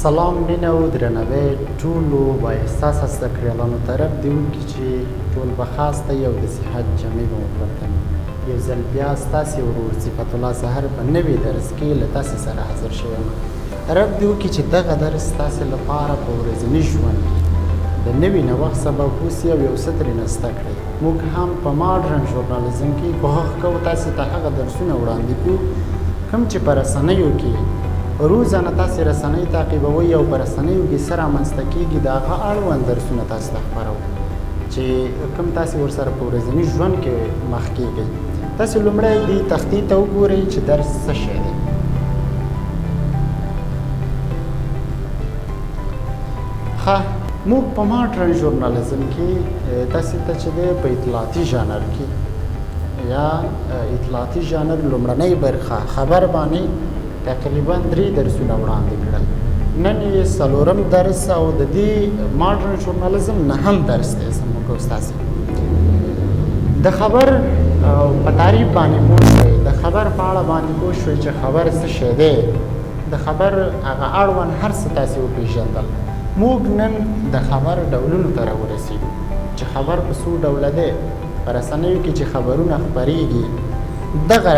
سلام مینه او درناوی ټولو با احساسه زده کړیالانو طرف دې وکړي چې ټول به خاص ته یو د صحت جمعې به وکړتن یو ځل بیا ستاسې ورور صفت الله سهر په نوي درس کې له تاسې سره حاضر شوی یم رب دې وکړي چې دغه درس ستاسې لپاره په ورځني ژوند کې د نوي نوښت سبب اوسي او یو څه ترېنه زده کړئ موږ هم په ماډرن ژورنالیزم کې کوښښ کوو تاسې ته هغه درسونه وړاندې کړو کوم چې په رسنیو کې روزانه تاسې رسنۍ تعقیبوئ او په رسنیو کې څه رامنځته کېږي د هغه اړوند درسونه تاسو ته خپروو چې کوم تاسې ورسره په ورځني ژوند کې مخ کېږئ تاسې لومړی دې تختې ته وګورئ چې درس څه شی دی ښه موږ په ماډرن ژورنالیزم کې تاسې ته چې دی په اطلاعاتي ژانر کې یا اطلاعاتي ژانر لومړنۍ برخه خبر باندې تقریبا 3 درسونه وړاندې کړل نن یې څلورم درس او د دې ماډرن ژورنالیزم نهم درس دی زموږ ستاسې د خبر په تعریف باندې پوه شوئ د خبر په اړه باندې پوه شوئ چې خبر څه شی دی د خبر هغه اړوند هر څه تاسې وپېژندل موږ نن د خبر ډولونو ته راورسېږو چې خبر په څو ډوله دی په رسنیو کې چې خبرونه خپرېږي دغه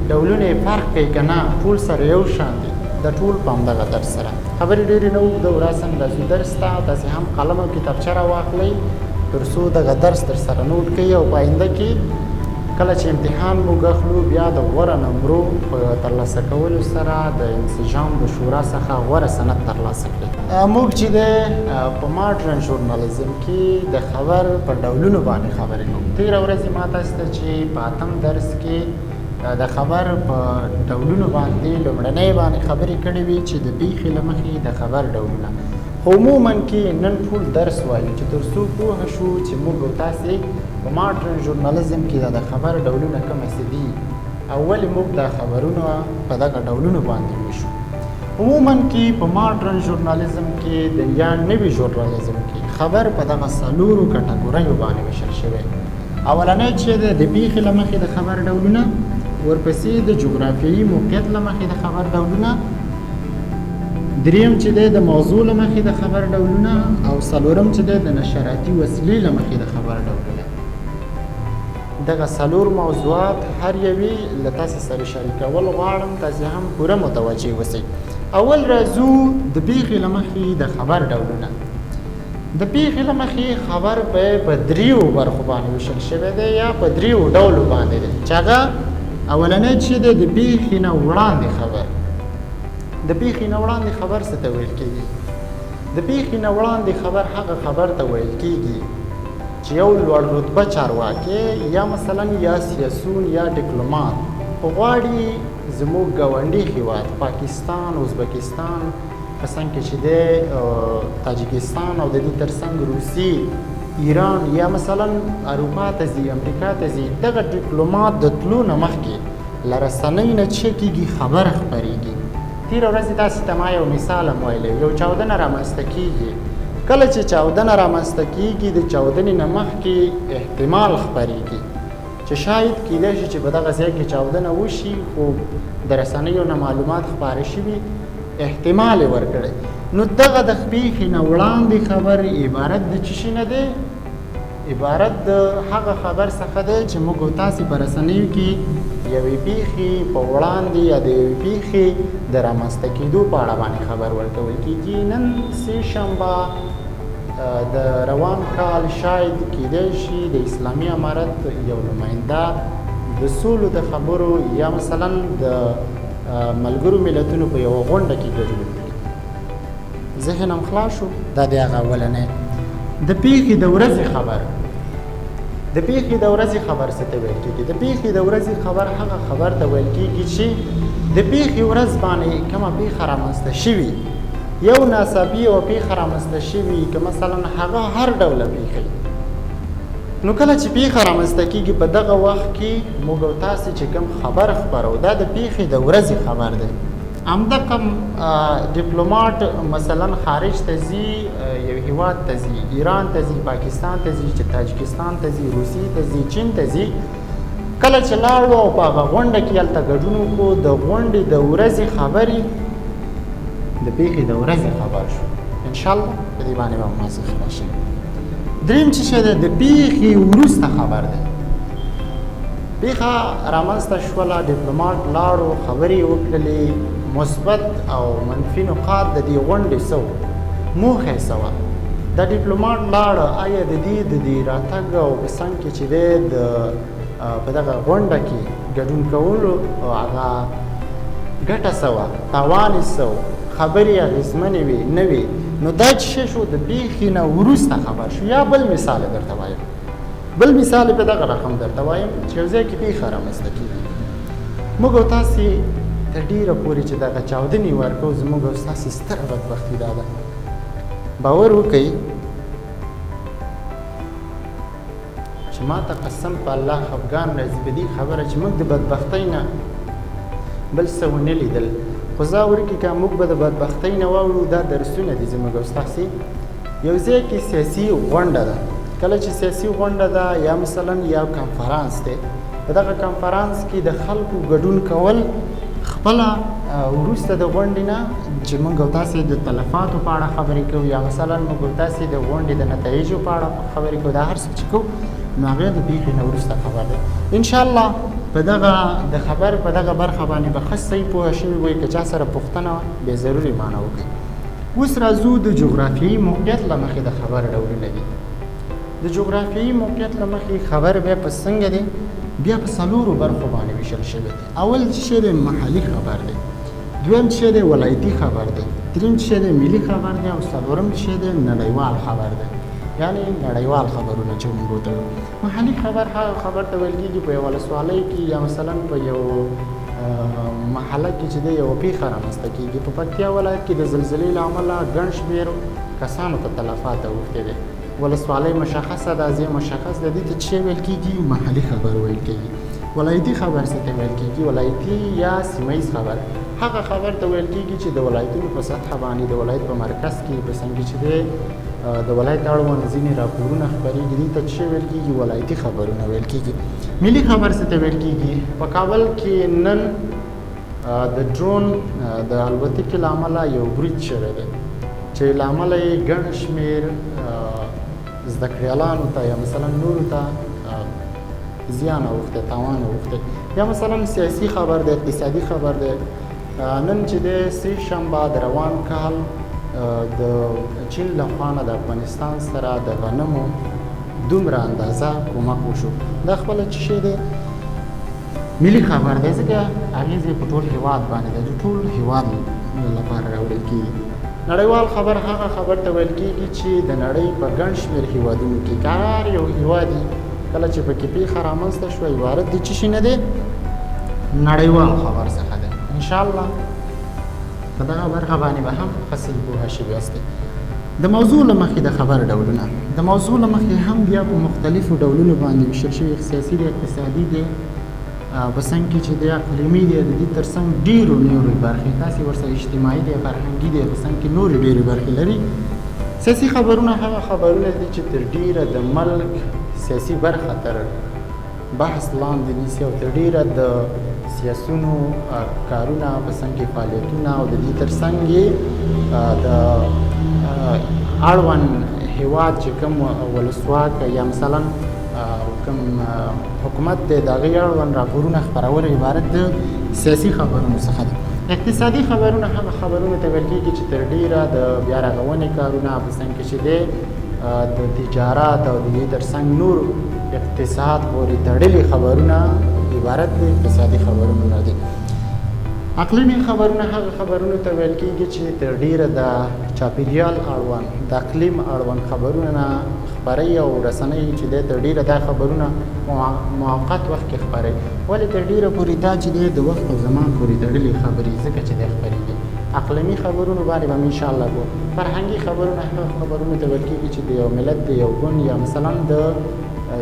ډولونه یې فرق کوي که نه ټول سره یو شان دي د ټول په همدغه درس سره خبرې ډېرې نه اوږده و راسم راځو درس ته تاسې هم قلم او کتابچه راواخلئ تر څو دغه درس در سره نوټ کوئ او په آینده کې کله چې امتحان موږ اخلو بیا د غوره نمرو په ترلاسه کولو سره د انسجام د شورا څخه غوره سند ترلاسه کړي موږ چې دی په ماډرن ژورنالیزم کې د خبر په ډولونو باندې خبرې کوو تېره ورځې ما تاسو ته چې په 8م درس کې د خبر په ډولونو باندې لومړنۍ باندې خبرې کړې وي چې د پیښې له مخې د خبر ډولونه عموما کې نن ټول درس وایو چې تر څو پوه شو چې موږ او تاسې په ماډرن ژورنالیزم کې د خبر ډولونه کوم څه دي او ولې موږ د خبرونو په دغه ډولونو باندې وشو عموما کې په ماډرن ژورنالیزم کې د یا نوي ژورنالیزم کې خبر په دغه څلورو کټګوریو باندې ویشل شوی اولنی چې د پیښې له مخې د خبر ډولونه ورپسې د جغرافیایي موقعیت له مخې د خبر ډولونه دریم چې دی د موضوع له مخې د خبر ډولونه او څلورم چې دی د نشراتي وسیلې له مخې د خبر ډولونه دغه څلور موضوعات هر یوې له تاسې سره شریکول غواړم تاسې هم پوره متوجه اوسئ اول راځو د پیښې له مخې د خبر ډولونه د پیښې له مخې خبر په دریو برخو باندې ویشل شوی دی یا په دریو ډولو باندې دی چې هغه اولنی چې دی د پیښې نه وړاندې خبر د پیښې نه وړاندې خبر څه ته ویل کېږي د پیښې نه وړاندې خبر هغه خبر ته ویل کېږي چې یو لوړ رتبه چارواکی یا مثلا یا سیاسون یا ډیپلومات غواړي زموږ ګاونډي هېواد پاکستان ازبکستان په څنګ کې چې دی تاجکستان او د دې تر څنګ روسي ایران یا مثلا اروپا ته ځي امریکا ته ځي دغه ډیپلومات د تلو نه مخکې له رسنۍ نه چې کېږي خبر خپرېږي تېره ورځې تاسې ته ما یو مثال هم ویلی یو چاودنه رامنځته کېږي کله چې چاودنه رامنځته کېږي د چاودنې نه مخکې احتمال خپرېږي چې شاید کېدای شي چې په دغه ځای کې چاودنه وشي خو د رسنیو نه معلومات خپاره شوي احتمال یې ورکړی نو دغه د پیښې نه وړاندې خبر عبارت د څه شي نه دی عبارت د هغه خبر څخه دی چې موږ او تاسې په رسنیو کې یوې پیښې په وړاندې یا د یوې پیښې د رامنځته کېدو په اړه باندې خبر ورکول کېږي نن سه شنبه د روان کال شاید کېدای شي د اسلامي امارت یو نماینده د سولو د خبرو یا مثلا د ملګرو ملتونو په یوه غونډه کې ګډون وکړي ذهن هم خلاص شو دا د هغه اولنی د پیښې د ورځې خبر د پیښې د ورځې خبر څه ته ویل کېږي د پیښې د ورځې خبر هغه خبر ته ویل کېږي چې د پیښې ورځ باندې کومه پیښه رامنځته شوي یو ناڅاپي یوه پیښه رامنځته شوي که مثلا هغه هر ډوله پیښې نو کله چې پیښه رامنځته کېږي په دغه وخت کې موږ او تاسې چې کوم خبر خپرو دا د پیښې د ورځې خبر دی همدغه ډیپلوماټ مثلا خارج ته ځي یو هېواد ته ځي ایران ته ځي پاکستان ته ځي چې تاجکستان ته ځي روسي ته ځي چین ته ځي کله چې لاړو او په هغه غونډه کې هلته ګډون وکړو د غونډې د ورځې خبرې د پیښې د ورځې خبر شو انشاءالله په دې باندې به مازغ راشي دریم چې شی دی د پیښې وروسته خبر دی پیښه رامنځته شوله ډیپلوماټ لاړو خبرې وکړلې مثبت او منفي نقاط د دې غونډې څه وو موخه یې څه وه دا ډیپلوماټ لاړه آیا د دې راتګ او په څنګ کې چې دی په دغه غونډه کې ګډون کولو هغه ګټه څه وه تاوان یې څه و خبرې اغېزمنې وې نه وې نو دا چې شی شو د پیښې نه وروسته خبر شو یا بل مثال یې درته وایم بل مثال یې په دغه رقم درته وایم چې یو ځای کې پیښه رامنځته کېږي موږ او تاسې تر ډېره پورې چې دغه چاودنې ورکوو زموږ او ستاسې ستره بدبختي دا ده باور وکئ چې ما ته قسم په الله خفګان راځي په دې خبره چې موږ د بدبختۍ نه بل څه ونه لیدل خو ځاور کې که موږ به د بدبختۍ نه واورو دا درسونه دي زموږ او ستاسې یو ځای کې سیاسي غونډه ده کله چې سیاسي غونډه ده یا مثلا یا کنفرانس دی په دغه کنفرانس کې د خلکو ګډون کول خپله وروسته د غونډې نه چې موږ او تاسې د تلفاتو په اړه خبرې کوو یا مثلا موږ او تاسې د غونډې د نتایجو په اړه خبرې کوو دا هر څه چې کوو نو هغه د پیښې نه وروسته خبر دی انشاءالله په دغه د خبر په دغه برخه باندې به ښه صحیح پوه شوي وئ که چا سره پوښتنه بې ضروري معنی وکړي اوس راځو د جغرافیایي موقعیت له مخې د خبر ډولونه دي د جغرافیایي موقعیت له مخې خبر بیا په څنګه دی بیا په څلورو برخو باندې ویشل شوی دی اول چې دی محلي خبر دی دویم چې دی ولایتي خبر دی دریم چې دی ملي خبر دی او څلورم چې دی نړیوال خبر دی یعنی نړیوال خبرونه چې موږ ورته محلي خبر هغه خبر ته ویل کېږي په یو ولسوالۍ کې یا مثلا په یو محله کې چې دی یو پیښه رامنځته کېږي په پکتیا ولایت کې د زلزلې له امله ګڼ شمېر کسانو ته تلفات اوښتې دی ولسوالۍ مشخصه ده ځای مشخص ده دې ته چې ویل کېږي محلي خبر ویل کېږي ولایتي خبر څه ته ویل کېږي ولایتي یا سیمه ییز خبر هغه خبر ته ویل کېږي چې د ولایتونو په سطحه باندې د ولایت په مرکز کې په څنګه چې دی د ولایت اړوند ځینې راپورونه خپرېږي دې ته چې ویل کېږي ولایتي خبرونه ویل کېږي ملي خبر څه ته ویل کېږي په کابل کې نن د ډرون د الوتکې له امله یو برید شوی دی چې له امله یې ګڼ شمېر زده کړیالانو ته یا مثلا نورو ته زیان اوښتی تاوان اوښتی یا مثلا سیاسي خبر دی اقتصادي خبر دی نن چې دی سه شنبه د روان کال د چین له خوا نه د افغانستان سره د غنمو دومره اندازه کومک وشو دا خپله چې شی دی ملي خبر دی ځکه اغېز یې په ټول هېواد باندې دی د ټول هېواد لپاره راوړل کېږي نړیوال خبر هغه خبر ته ویل کېږي چې د نړۍ په ګڼ شمېر هېوادونو کې که هر یو هېواد کله چې پکې پیښه رامنځته شوه عبارت د څه شي نه دی نړیوال خبر څخه دی انشاءالله په دغه برخه باندې به هم ښه صحیح پوهه شوي یاستئ د موضوع له مخې د خبر ډولونه د موضوع له مخې هم بیا په مختلفو ډولونو باندې ویشل شوي سیاسي دی اقتصادي دی په څنګ کې چې دی اقلیمي دی د دې تر څنګ ډېرو نورې برخې تاسې ورسره اجتماعي دی فرهنګي دی په څنګ کې نورې ډېرې برخې لري سیاسي خبرونه هغه خبرونه دي چې تر ډېره د ملک سیاسي برخه تر بحث لاندې نیسي او تر ډېره د سیاسونو کارونه په څنګ کې فعالیتونه او د دې تر څنګ یې د اړوند هېواد چې کوم ولسواک یا مثلا کوم حکومت دی د هغې اړوند راپورونه خپرول عبارت د سیاسي خبرونو څخه دي اقتصادي خبرونه هغه خبرونه ته ویل کېږي چې تر ډېره د بیا رغونې کارونه په څنګ کې چې دی د تجارت او د دې تر څنګ نور اقتصاد پورې تړلي خبرونه عبارت د اقتصادي خبرونو نه دي اقلیمي خبرونه هغه خبرونو ته ویل کېږي چې تر ډېره د چاپېریال اړوند د اقلیم اړوند خبرونه نه خپروي او رسنۍ چې دی تر ډېره دا خبرونه موقت وخت کې خپروي ولې تر ډېره پورې دا چې دی د وخت او زمان پورې تړلې خبرې ځکه چې دی خپرېږي اقلیمي خبرونو باندې به هم انشاءالله کو فرهنګي خبرونه هغه خبرونو ته ویل کېږي چې د یو ملت د یو ګوند یا مثلا د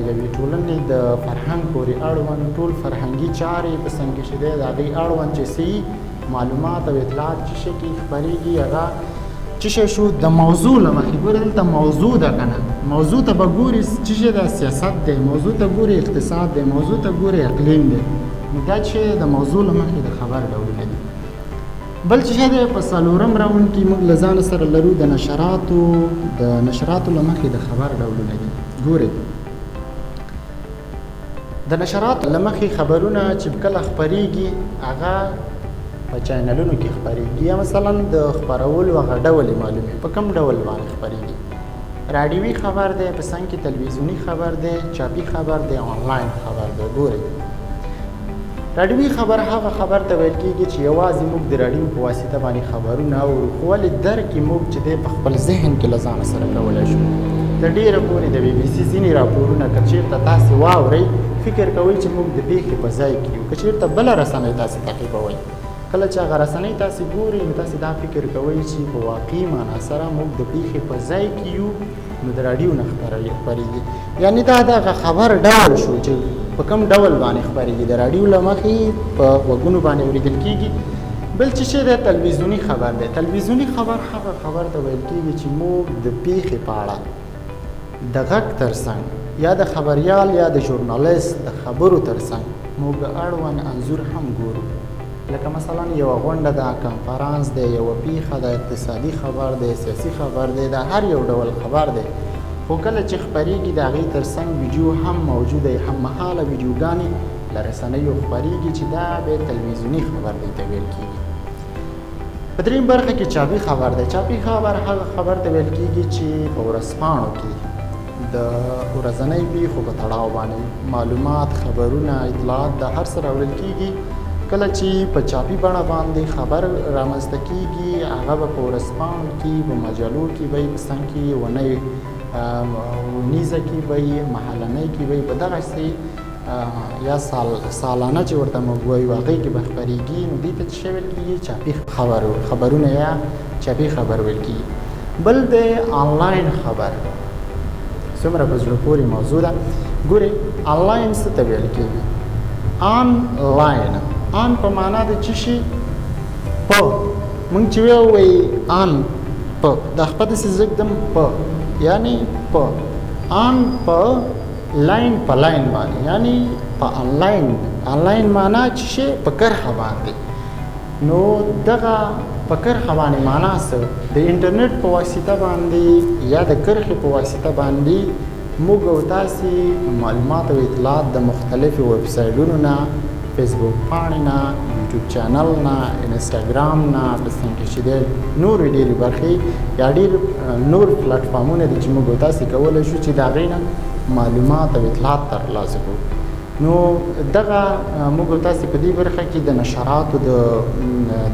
یوې ټولنې د فرهنګ پورې اړوند ټول فرهنګي چارې په څنګ کې چې دی د هغې اړوند چې صحیح معلومات او اطلاعات چې شي کې خپرېږي هغه چې شی شو د موضوع له مخې ګورې دلته موضوع ده که نه موضوع ته به ګورې چې شی د سیاست دی موضوع ته ګورې اقتصاد دی موضوع ته ګورې اقلیم دی نو دا چې د موضوع له مخې د خبر ډولونه دي بل چې دی په څلورم راوند کې موږ له ځان سره لرو د نشراتو له مخې د خبر ډولونه دي. ګورئ د نشراتو له مخې خبرونه چې کله خپریږي هغه په چینلونو کې خپریږي یا مثلا د خپرولو هغه ډول معلومي په کوم ډول باندې خپریږي. راډیوي خبر دی، په څنګ کې تلویزیوني خبر دی، چاپي خبر دی، آنلاین خبر دی. ګورئ راډیوي خبر هغه خبر ته ویل کېږي چې یوازې موږ د راډیو په واسطه باندې خبرونه اورو، خو ولې درک یې موږ چې دی په خپل ذهن کې له ځانه سره کولی شو. د ډېره پورې د بي بي سي ځینې راپورونه که چېرته تاسې واورئ فکر کوئ چې موږ د پېښې په ځای کې یو. که چېرته بله رسنۍ تاسې تعقیبوئ، کله چې هغه رسنۍ تاسې ګورئ نو تاسې دا فکر کوئ چې په واقعي معنا سره موږ د پېښې په ځای کې یو، نو د راډیو نه خپرېږي. یعنې دا دغه خبر ډول شو چې په کوم ډول باندې خپرېږي. د راډیو له مخې په غوږونو باندې اورېدل کېږي. بل چې دی تلویزیوني خبر دی. تلویزیوني خبر هغه خبر ته ویل کېږي چې موږ د پېښې په اړه د غږ تر څنګ یا د خبریال یا د ژورنالیست د خبرو تر څنګ موږ اړوند انځور هم ګورو. لکه مثلا یوه غونډه ده، کنفرانس دی، یوه پیښه ده، اقتصادي خبر دی، سیاسي خبر دی، دا هر یو ډول خبر دی. خو کله چې خپریږي د هغې تر څنګ ویډیو هم موجوده وي، هم مهاله ویډیوګانې له رسنیو خپریږي چې دا بیا تلویزیوني خبر دی ته ویل کېږي. په درېیم برخه کې چاپي خبر دی. چاپي خبر هغه خبر ته ویل کېږي چې په ورځپاڼو کې د ورځنۍ پیښو په تړاو باندې معلومات، خبرونه، اطلاعات د هر څه راوړل کېږي. کله چې په چاپي بڼه باندې خبر رامنځته کېږي هغه به په ورځپاڼو کې، په مجلو کې به یې، په څنګ کې ونۍ ونیزه کې به یې، محلنۍ کې به یې، په دغسې یا سالانه چې ورته موږ وایو هغې کې به خپرېږي. نو دې ته څه شی ویل کېږي؟ چاپي خبرونه یا چاپي خبر ویل کېږي. بل د آنلاین خبر څومره په زړه پورې موضوع ده. ګورئ آنلاین څه ته ویل کېږي؟ آنلاین آن په معنا د څه شي؟ په موږ چې وایو آن په دا خپه داسې زږدم په یعنی په آن په لاین په لاین باندې یعنی په آنلاین معنا چې شي په کرښه باندې. نو دغه په کرښه باندې معنا څه؟ د انټرنیټ په واسطه باندې یا د کرښې په واسطه باندې موږ او تاسې معلومات او اطلاعات د مختلفو ویب سایټونو نه، فیسبوک پاڼې نه، یوټیوب چینل نه، انسټاګرام نه، په څنګ کې چې دی نورې ډېرې برخې یا ډېر نور پلټفارمونه دي چې موږ او تاسې کولی شو چې د هغې نه معلومات او اطلاعات ترلاسه کړو. نو دغه موږ او تاسې په دې برخه کې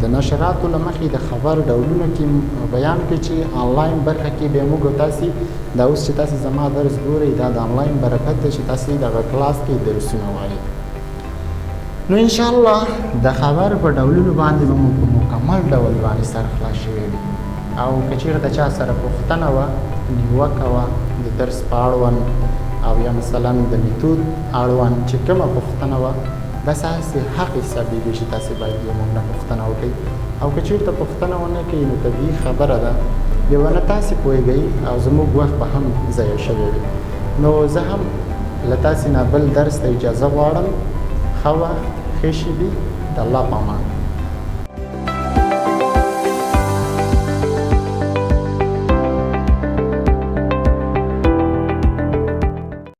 د نشراتو له مخې د خبر ډولونو کې بیان کړي چې آنلاین برخه کې بیا موږ او تاسې دا اوس چې تاسې زما درس ګورئ دا د آنلاین برکت دی چې تاسې دغه کلاس کې درسونه وایئ. نو انشاءالله د خبر په ډولونو باندې به مو په مکمل ډول باندې سر خلاص شوی وي. او که چېرته چا سره پوښتنه وه، نیوکه وه د درس په اړوند او یا مثلا د میتود اړوند چې کومه پوښتنه وه، دا ستاسې حق حسابېږي چې تاسې باید له موږ نه پوښتنه وکړئ. او که چېرته پوښتنه ونه کوئ نو طبیعي خبره ده یوه نه تاسې پوهېږئ او زموږ وخت به هم ضایع شوی وي. نو زه هم له تاسې نه بل درس ته اجازه غواړم. ښه وخت، ښې شېبې، د الله په امان.